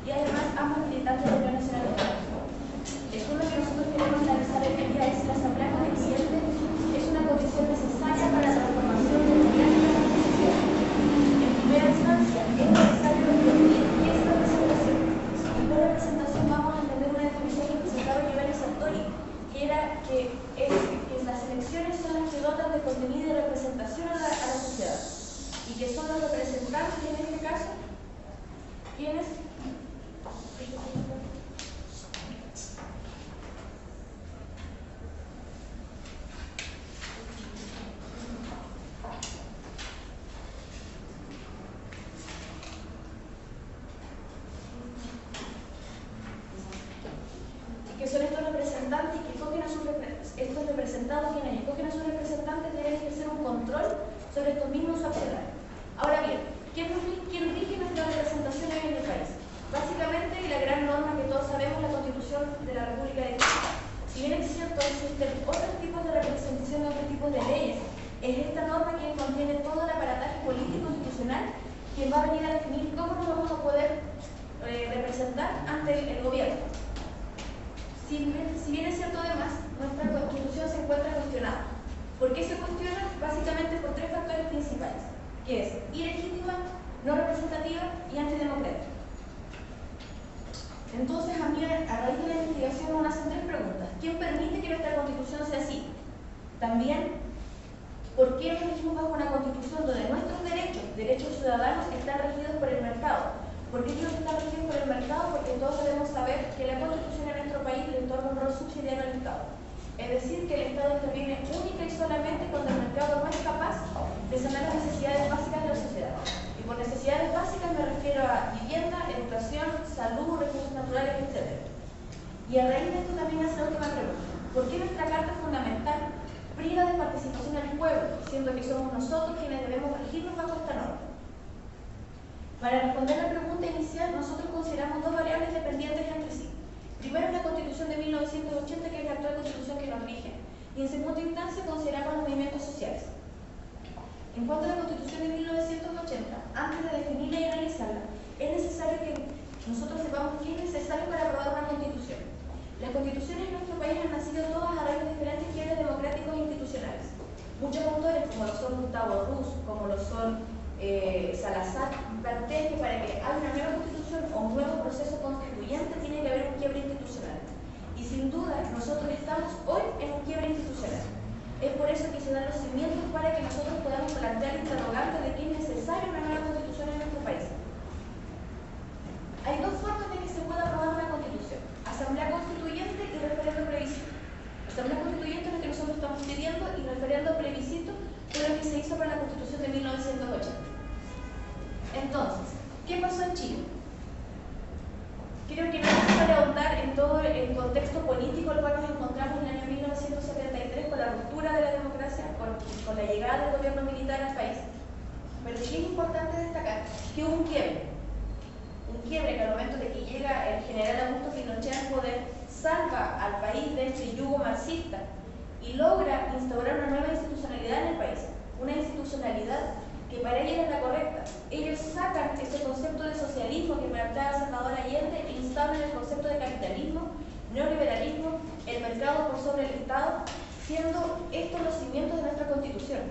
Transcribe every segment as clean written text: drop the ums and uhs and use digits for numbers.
y además ambos militantes de la Unión Nacional de Estados. El tema que nosotros queremos analizar hoy en día es si la Asamblea Constituyente es una condición necesaria para la transformación democrática de la sociedad. En primera instancia, es necesario definir qué es representación. Y por representación vamos a entender una definición que presentaron Giovanni Sartori, que era que las elecciones son las que dotan de contenido y de representación a la sociedad, y que son los representantes, en este caso, quienes son estos representantes que escogen a sus estos representados, quienes escogen a sus representantes deben ejercer un control sobre estos mismos accionarios. Ahora bien, ¿quién rige nuestra representación en el país? Básicamente, y la gran norma que todos sabemos, la Constitución de la República de Chile. Si bien es cierto, existen otros tipos de representación de otros tipos de leyes, es esta norma quien contiene todo el aparataje político institucional quien va a venir a definir cómo nos vamos a poder representar ante el gobierno. Si bien es cierto, además, nuestra Constitución se encuentra cuestionada. ¿Por qué se cuestiona? Básicamente por tres factores principales, que es ilegítima, no representativa y antidemocrática. Entonces, a mí, a raíz de la investigación, me hacen tres preguntas. ¿Quién permite que nuestra Constitución sea así? También, ¿por qué nos regimos bajo una Constitución donde nuestros derechos ciudadanos, están regidos por el mercado? ¿Por qué ellos están regidos por el mercado? Porque todos debemos saber que la Constitución en nuestro país le otorga un rol subsidiario al Estado. Es decir, que el Estado interviene única y solamente cuando el mercado no es capaz de sanar las necesidades básicas de la sociedad. Y por necesidades básicas me refiero a vivienda, educación, salud, recursos naturales, etc. Y a raíz de esto también hace la última pregunta. ¿Por qué nuestra Carta Fundamental priva de participación al pueblo, siendo que somos nosotros quienes debemos regirnos bajo esta norma? Para responder la pregunta inicial, nosotros consideramos dos variables dependientes entre sí. Primero es la Constitución de 1980, que es la actual Constitución que nos rige, y en segunda instancia consideramos los movimientos sociales. En cuanto a la Constitución de 1980, antes de definirla y analizarla, es necesario que nosotros sepamos qué es necesario para aprobar una Constitución. Las Constituciones en nuestro país han nacido todas a raíz de diferentes quiebres democráticos e institucionales. Muchos autores, como lo son Gustavo Ruz, como lo son Salazar, plantea que para que haya una nueva constitución o un nuevo proceso constituyente tiene que haber un quiebre institucional. Y sin duda, nosotros estamos hoy en un quiebre institucional. Es por eso que se dan los cimientos para que nosotros podamos plantear el interrogante de que es necesaria una nueva constitución en nuestro país. Hay dos formas de que se pueda aprobar una constitución: asamblea constituyente y referendo plebiscito. Asamblea constituyente es lo que nosotros estamos pidiendo, y referendo plebiscito fue lo que se hizo para la Constitución de 1980. Entonces, ¿qué pasó en Chile? Creo que no es necesario ahondar en todo el contexto político al cual nos encontramos en el año 1973 con la ruptura de la democracia, con la llegada del gobierno militar al país. Pero sí es importante destacar que hubo un quiebre que al momento de que llega el general Augusto Pinochet al poder, salva al país de este yugo marxista y logra instaurar una nueva institucionalidad en el país, una institucionalidad que para ellos es la correcta. Ellos sacan ese concepto de socialismo que planteaba Salvador Allende e instauran el concepto de capitalismo, neoliberalismo, el mercado por sobre el Estado, siendo estos los cimientos de nuestra Constitución.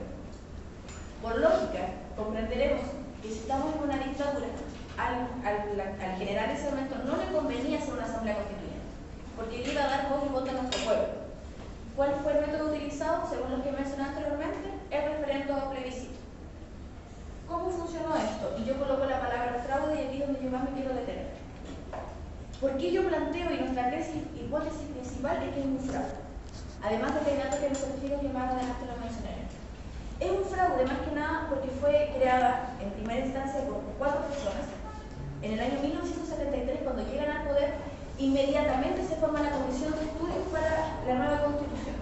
Por lógica, comprenderemos que si estamos en una dictadura, al general en ese momento no le convenía hacer una asamblea constituyente, porque le iba a dar voz y voto a nuestro pueblo. ¿Cuál fue el método utilizado? Según lo que mencioné anteriormente, el referendo o plebiscito. ¿Cómo funcionó esto? Y yo coloco la palabra fraude, y aquí es donde yo más me quiero detener. ¿Por qué yo planteo, y nuestra hipótesis principal es que es un fraude? Además de que hay datos que nos refiero que más adelante lo mencionaré. Es un fraude más que nada porque fue creada en primera instancia por 4 personas. En el año 1973, cuando llegan al poder, inmediatamente se forma la Comisión de Estudios para la nueva Constitución.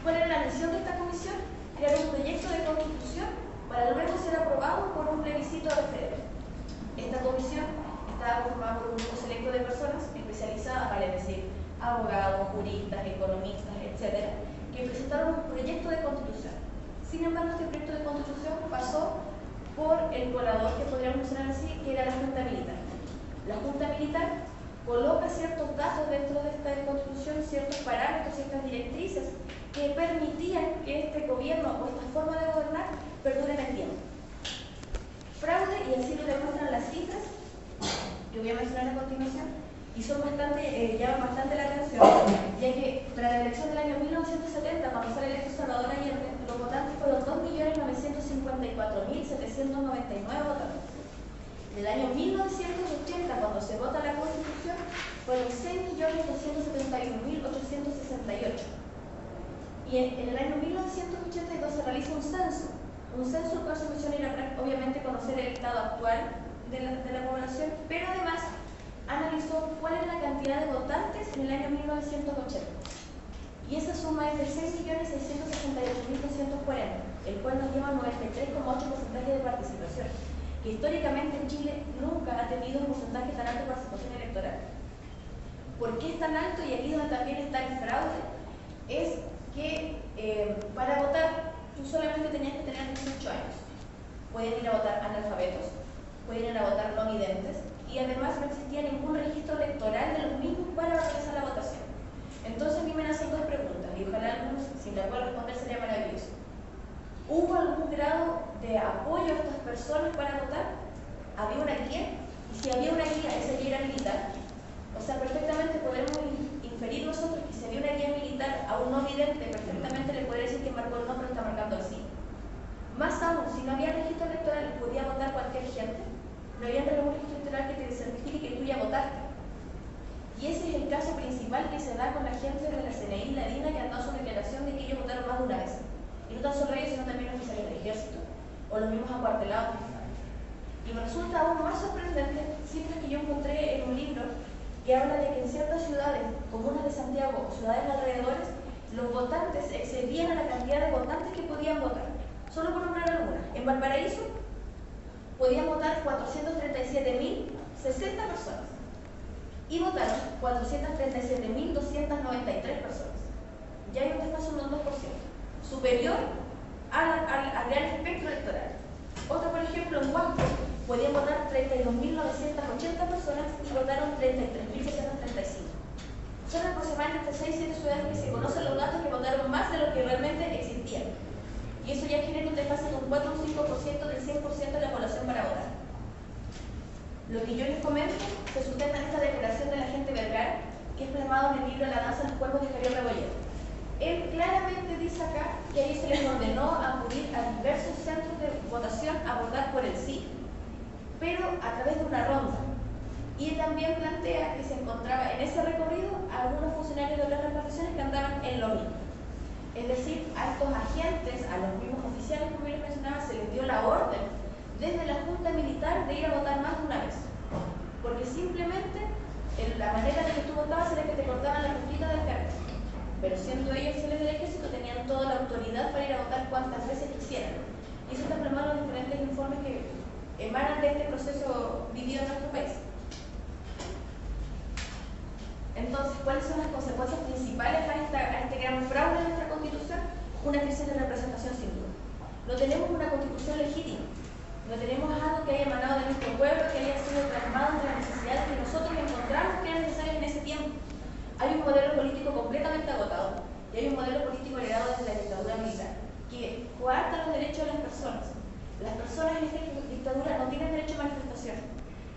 ¿Cuál era la misión de esta comisión? Crear un proyecto de Constitución para luego ser aprobado por un plebiscito de referéndum. Esta comisión estaba conformada por un grupo selecto de personas especializadas, vale decir, abogados, juristas, economistas, etc., que presentaron un proyecto de Constitución. Sin embargo, este proyecto de Constitución pasó por el colador, que podríamos mencionar así, que era la Junta Militar. La Junta Militar coloca ciertos datos dentro de esta constitución, ciertos parámetros, ciertas directrices que permitían que este gobierno o esta forma de gobernar perdure en el tiempo. Fraude, y así lo demuestran las cifras que voy a mencionar a continuación, y son llaman bastante la atención, ya que para la elección del año 1970, cuando sale electo Salvador Allende, los votantes fueron 2.954.799 votantes. En el año 1980, cuando se vota la Constitución, fueron 6.271.868. Y en el año 1982 se realiza un censo el cual su misión era obviamente conocer el estado actual de la población, pero además analizó cuál era la cantidad de votantes en el año 1980. Y esa suma es de 6.668.240, el cual nos lleva a 93,8% de participación, que históricamente en Chile nunca ha tenido un porcentaje tan alto de participación electoral. ¿Por qué es tan alto? Y aquí donde también está el fraude, es que para votar tú solamente tenías que tener 18 años. Pueden ir a votar analfabetos, pueden ir a votar no videntes, y además no existía ningún registro electoral de los mismos para realizar la votación. Entonces a mí me hacen dos preguntas, y ojalá algunos, si la puedo responder, sería maravilloso. ¿Hubo algún grado de apoyo a estas personas para votar? ¿Había una guía? Y si había una guía, esa guía era militar. O sea, perfectamente podemos inferir nosotros que si había una guía militar a un no vidente, perfectamente le podría decir que marcó el no, pero está marcando el sí. Más aún, si no había registro electoral, podía votar cualquier gente. No había un registro electoral que te certifique que tú ya votaste. Y ese es el caso principal que se da con la gente de la CNI y la DINA, que han dado su declaración de que ellos votaron más de una vez. Y no tan solo ellos, sino también oficiales del ejército o los mismos acuartelados. Y me resulta aún más sorprendente cifras que yo encontré en un libro que habla de que en ciertas ciudades, comunas de Santiago o ciudades alrededores, los votantes excedían a la cantidad de votantes que podían votar. Solo por nombrar algunas. En Valparaíso podían votar 437.060 personas y votaron 437.293 personas. Ya hay un desfase de un 2%, superior al real espectro electoral. Otro, por ejemplo, en Huasco, podían votar 32.980 personas y votaron 33.635. Son aproximadamente 6-7 ciudades que se conocen los datos que votaron más de lo que realmente existían. Y eso ya genera un desfase de un 4 o un 5% del 100% de la población para votar. Lo que yo les comento se sustenta en esta declaración del agente Vergara, que es plasmado en el libro La danza de los cuerpos de Javier Rebolledo. Él claramente dice acá que a ellos se les ordenó acudir a diversos centros de votación a votar por el sí, pero a través de una ronda. Y él también plantea que se encontraba en ese recorrido algunos funcionarios de otras reparticiones que andaban en lo mismo. Es decir, a estos agentes, a los mismos oficiales, como yo les mencionaba, se les dio la orden desde la Junta Militar de ir a votar más de una vez. Porque simplemente la manera en que tú votabas era que te cortaban la puntita del carnet. Pero siendo ellos oficiales del ejército, tenían toda la autoridad para ir a votar cuantas veces quisieran. Y eso está plasmado en los diferentes informes que emanan de este proceso vivido en nuestro país. Entonces, ¿cuáles son las consecuencias principales a este gran fraude de nuestra Constitución? Una crisis de representación sin duda. No tenemos una Constitución legítima. No tenemos algo que haya emanado de nuestro pueblo, que haya sido plasmado entre las necesidades que nosotros encontramos que eran necesarias en ese tiempo. Hay un modelo político completamente agotado y hay un modelo político heredado desde la dictadura militar que coarta los derechos de las personas. Las personas en esta dictadura no tienen derecho a manifestación.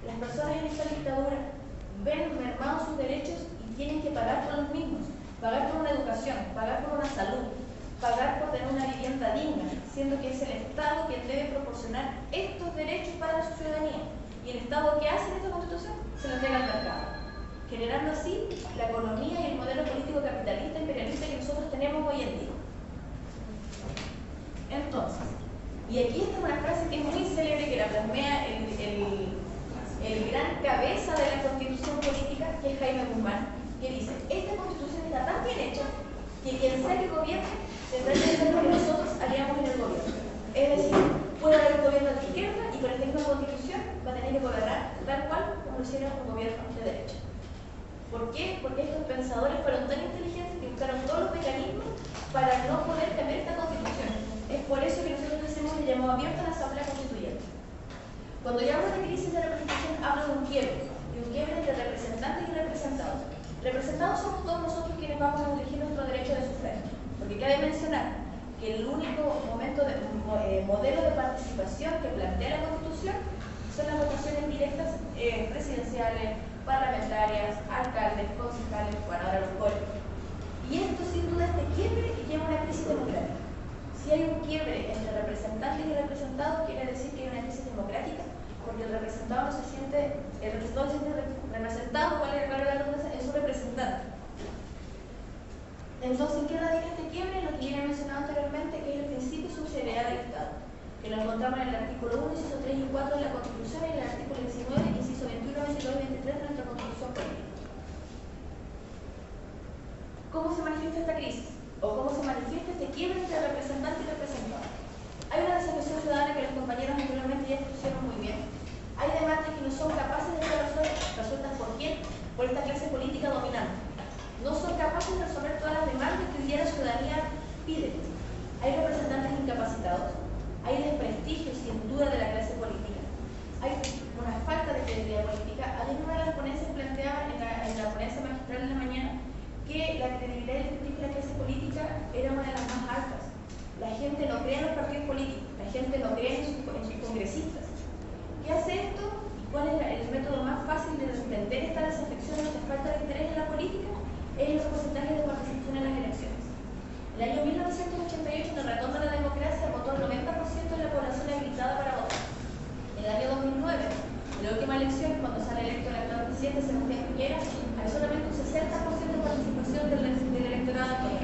Las personas en esta dictadura ven mermados sus derechos y tienen que pagar por los mismos, pagar por una educación, pagar por una salud, pagar por tener una vivienda digna, siendo que es el Estado quien debe proporcionar estos derechos para la ciudadanía. Y el Estado, ¿qué hace en esta Constitución? Se lo entrega al mercado, generando así la economía y el modelo político capitalista imperialista que nosotros tenemos hoy en día. Entonces, y aquí está una frase que es muy célebre, que la plasmea el gran cabeza de la Constitución política, que es Jaime Guzmán, que dice: esta Constitución está tan bien hecha que quien sea que gobierne tendrá que hacer lo que nosotros haríamos en el gobierno. Es decir, puede haber un gobierno de izquierda y con esta misma Constitución va a tener que gobernar tal cual como lo hiciera un gobierno de derecha. ¿Por qué? Porque estos pensadores fueron tan inteligentes que buscaron todos los mecanismos para no poder cambiar esta Constitución. Es por eso que nosotros hacemos el llamado abierto a la Asamblea Constituyente. Cuando yo hablo de crisis de representación, hablo de un quiebre entre representantes y representados. Representados somos todos nosotros quienes vamos a elegir nuestro derecho de sufragio, porque cabe mencionar que el único modelo de participación que plantea la Constitución son las votaciones directas presidenciales, parlamentarias, alcaldes, concejales, bueno, ahora los políticos. Y esto sin duda este quiebre lleva a una crisis democrática. Si hay un quiebre entre representantes y representados, quiere decir que hay una crisis democrática, porque el representado no se siente, representado, ¿cuál es la redundancia? Es su representante. Entonces, ¿en qué radica este quiebre? Lo que ya he mencionado anteriormente, que es el principio de subsidiariedad del Estado, que lo encontramos en el artículo 1, inciso 3 y 4 de la Constitución y en el artículo 19, inciso 21, 22 y 23 de nuestra Constitución política. ¿Cómo se manifiesta esta crisis? ¿O cómo se manifiesta este quiebre entre representante y representado? Hay una desafección ciudadana que los compañeros anteriormente ya expusieron muy bien. Hay demandas que no son capaces de ser resueltas por quién, por esta clase política dominante. No son capaces de resolver todas las demandas que hoy día la ciudadanía pide. Hay representantes incapacitados, hay desprestigio sin duda de la clase política, hay una falta de credibilidad política. Ayer una de las ponencias planteaba en la ponencia magistral de la mañana que la credibilidad y el prestigio de la clase política era una de las más altas. La gente no cree en los partidos políticos, la gente no cree en sus congresistas. ¿Qué hace esto? ¿Cuál es el método más fácil de entender esta desafección, esta falta de interés en la política? Es los porcentajes de participación en las elecciones. En el año 1988, en el retorno a la democracia, votó el 90% de la población habilitada para votar. En el año 2009, en la última elección, cuando sale electo el actual presidente Sebastián Piñera, hay solamente un 60% de participación del electorado actual.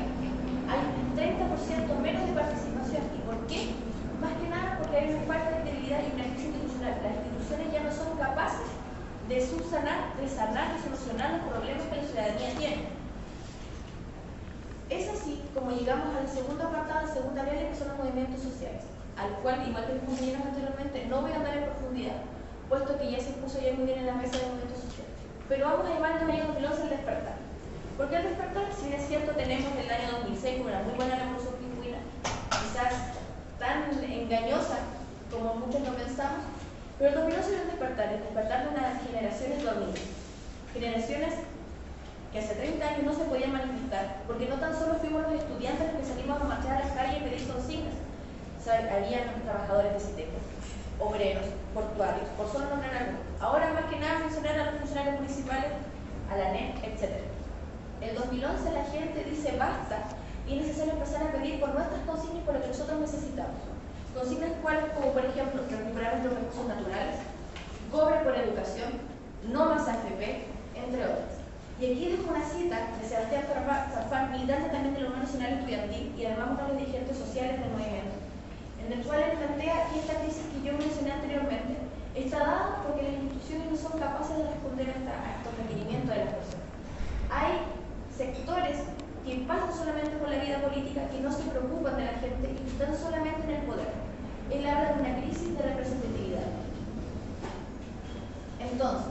Hay 30% menos de participación. ¿Y por qué? Más que nada porque hay una falta de credibilidad y una crisis institucional. Las instituciones ya no son capaces de subsanar, de sanar y solucionar los problemas que la ciudadanía tiene. Es así como llegamos al segundo apartado, la segunda área, que son los movimientos sociales, al cual, igual que los compañeros anteriormente, no voy a andar en profundidad, puesto que ya se puso ya muy bien en la mesa de movimientos sociales. Pero vamos a llamar el año 2011 el despertar. Porque el despertar, si bien es cierto, tenemos el año 2006 como una muy buena revolución pingüina, quizás tan engañosa como muchos no pensamos, pero el 2011 es el despertar de unas generaciones dormidas. Generaciones que hace 30 años no se podían manifestar, porque no tan solo fuimos los estudiantes los que salimos a marchar a las calles y pedir consignas. O sea, habían trabajadores de CITECO, obreros, portuarios, por solo nombrar algo. Ahora más que nada mencionar a los funcionarios municipales, a la NEP, etc. En 2011 la gente dice basta y es necesario empezar a pedir por nuestras consignas y por lo que nosotros necesitamos. Consignas cuales, como por ejemplo, recuperar nuestros recursos naturales, cobre por educación, no más AFP, entre otras. Y aquí dejo una cita de Sebastián Farfán, militante también de la Unión Nacional Estudiantil y además uno de los dirigentes sociales del movimiento, en el cual él plantea que esta crisis que yo mencioné anteriormente está dada porque las instituciones no son capaces de responder a estos requerimientos de las personas. Hay sectores que pasan solamente por la vida política, que no se preocupan de la gente y que están solamente en el poder. Él habla de una crisis de representatividad. Entonces,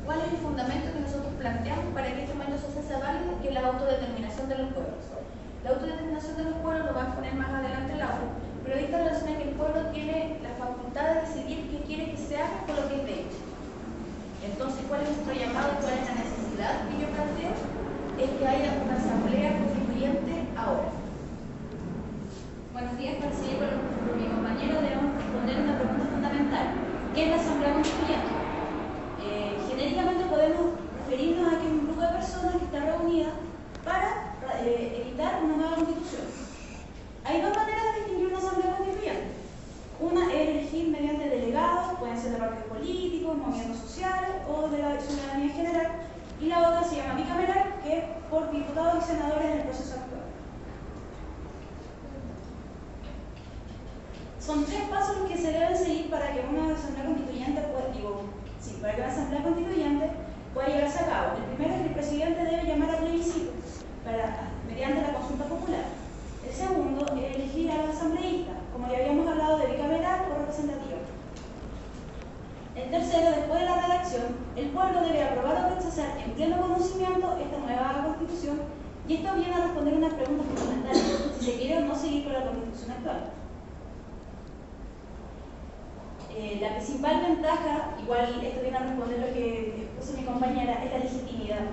¿cuál es el fundamento que nosotros planteamos para que este movimiento social sea válido? Que es la autodeterminación de los pueblos. La autodeterminación de los pueblos lo va a exponer más adelante Laura, pero esta relación es que el pueblo tiene la facultad de decidir qué quiere que se haga con lo que es de hecho. Entonces, ¿cuál es nuestro llamado y cuál es la necesidad que yo planteo? Es que haya una asamblea constituyente ahora. Buenos días, para seguir por mi compañero debemos responder una pregunta fundamental. ¿Qué es la asamblea constituyente? Genéricamente podemos referirnos a que es un grupo de personas que está reunida para editar una nueva constitución. Hay dos maneras de distinguir una asamblea constituyente. Una es elegir mediante delegados, pueden ser de partidos políticos, movimientos sociales o de la ciudadanía en general, y la otra se llama bicameral, que es por diputados y senadores en el proceso actual. Son tres pasos los que se deben seguir para que una asamblea constituyente pueda llevarse a cabo. El primero es que el presidente debe llamar a plebiscito mediante la consulta popular. El segundo es elegir a los asambleístas, como ya habíamos hablado de bicameral o representativo. El tercero, después de la redacción, el pueblo debe aprobar o rechazar en pleno conocimiento esta nueva constitución, y esto viene a responder unas preguntas fundamentales, si se quiere o no seguir con la constitución actual. La principal ventaja, igual esto viene a responder lo que expuso mi compañera, es la legitimidad.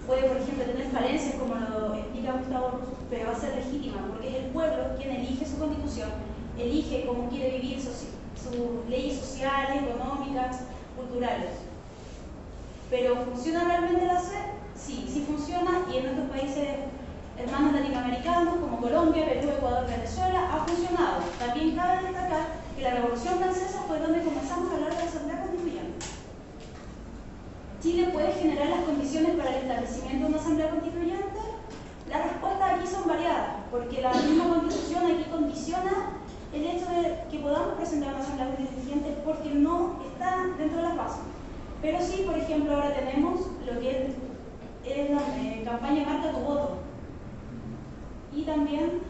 Puede, por ejemplo, tener falencias como lo explica Gustavo Ruz, pero va a ser legítima porque es el pueblo quien elige su constitución, elige cómo quiere vivir sus leyes sociales, económicas, culturales. ¿Pero funciona realmente la SED? Sí, sí funciona, y en otros países hermanos latinoamericanos como Colombia, Perú, Ecuador, Venezuela ha funcionado. También cabe destacar que la Revolución Francesa fue donde comenzamos a hablar de la Asamblea Constituyente. ¿Chile puede generar las condiciones para el establecimiento de una Asamblea Constituyente? Las respuestas aquí son variadas, porque la misma Constitución aquí condiciona el hecho de que podamos presentar una Asamblea Constituyente porque no está dentro de las bases. Pero sí, por ejemplo, ahora tenemos lo que es la campaña Marca tu voto. Y también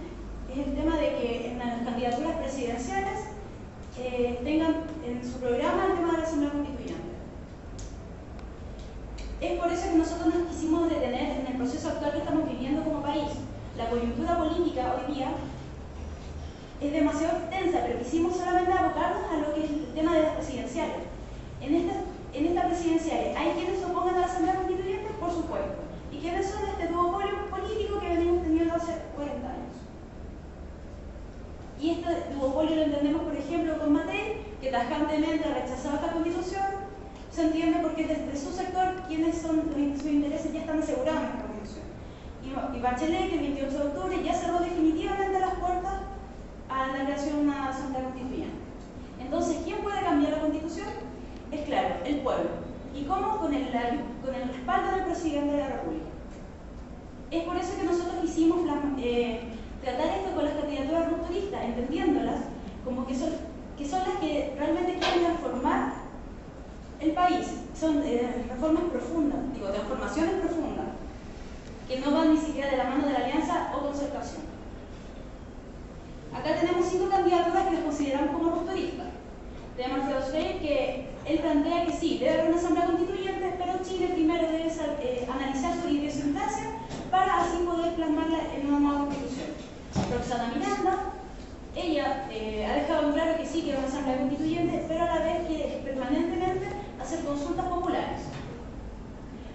es el tema de que en las candidaturas presidenciales tengan en su programa el tema de la Asamblea Constituyente. Es por eso que nosotros nos quisimos detener en el proceso actual que estamos viviendo como país. La coyuntura política hoy día es demasiado extensa, pero quisimos solamente abocarnos a lo que es el tema de las presidenciales. En esta presidenciales, ¿hay quienes se opongan a la Asamblea Constituyente? Por supuesto. ¿Y quiénes son este duopolio político que venimos teniendo hace 40 años? Y este duopolio lo entendemos, por ejemplo, con Matei, que tajantemente ha rechazado esta constitución. Se entiende porque desde su sector, quienes son sus intereses ya están asegurados en esta constitución. Y Bachelet, que el 28 de octubre ya cerró definitivamente las puertas a la creación de una Asamblea Constituyente. Entonces, ¿quién puede cambiar la constitución? Es claro, el pueblo. ¿Y cómo? Con el respaldo del presidente de la República. Es por eso que nosotros quisimos tratar esto con las candidaturas rupturistas, entendiéndolas como que son las que realmente quieren reformar el país. Son reformas profundas, transformaciones profundas, que no van ni siquiera de la mano de la alianza o concertación. Acá tenemos 5 candidaturas que las consideramos como rupturistas. Tenemos Alfredo Schleyer, que él plantea que sí, debe haber una Asamblea Constituyente, pero Chile primero debe analizar su idiosincrasia para así poder plasmarla en una nueva constitución. Roxana Miranda, ella ha dejado en claro que sí quiere una Asamblea Constituyente, pero a la vez quiere permanentemente hacer consultas populares.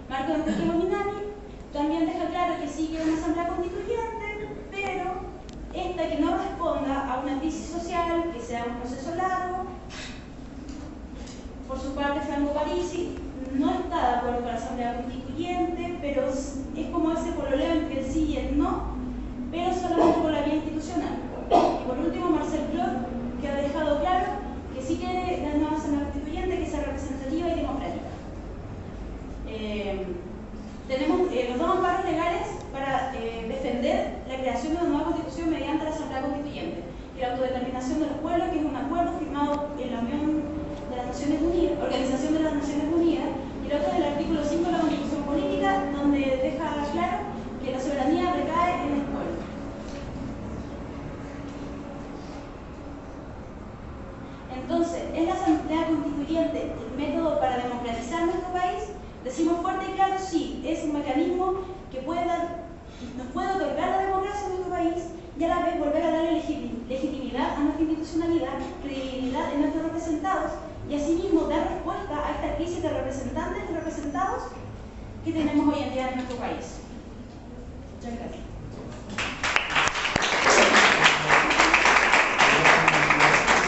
Marco Enrique Molinari también deja claro que sí quiere una Asamblea Constituyente, pero esta que no responda a una crisis social, que sea un proceso largo. Por su parte, Franco Parisi no está de acuerdo con la Asamblea Constituyente, pero es como ese pololeo entre el sí y el no, pero solamente por la vía institucional. Y por último, Marcel Clot, que ha dejado claro que sí quiere la nueva Asamblea Constituyente, que sea representativa y democrática. Tenemos los 2 amparos legales para defender la creación de una nueva constitución mediante la Asamblea Constituyente. Y la autodeterminación de los pueblos, que es un acuerdo firmado en la Unión de las Naciones Unidas, Organización de las Naciones Unidas, y el otro es el artículo 5 de la Constitución Política, donde deja claro que la soberanía recae en el pueblo. Entonces, ¿es la Asamblea Constituyente el método para democratizar nuestro país? Decimos fuerte y claro, sí, es un mecanismo que nos puede otorgar la democracia en nuestro país y a la vez volver a darle legitimidad a nuestra institucionalidad, credibilidad en nuestros representados y asimismo dar respuesta a esta crisis de representantes y representados que tenemos hoy en día en nuestro país. Muchas gracias.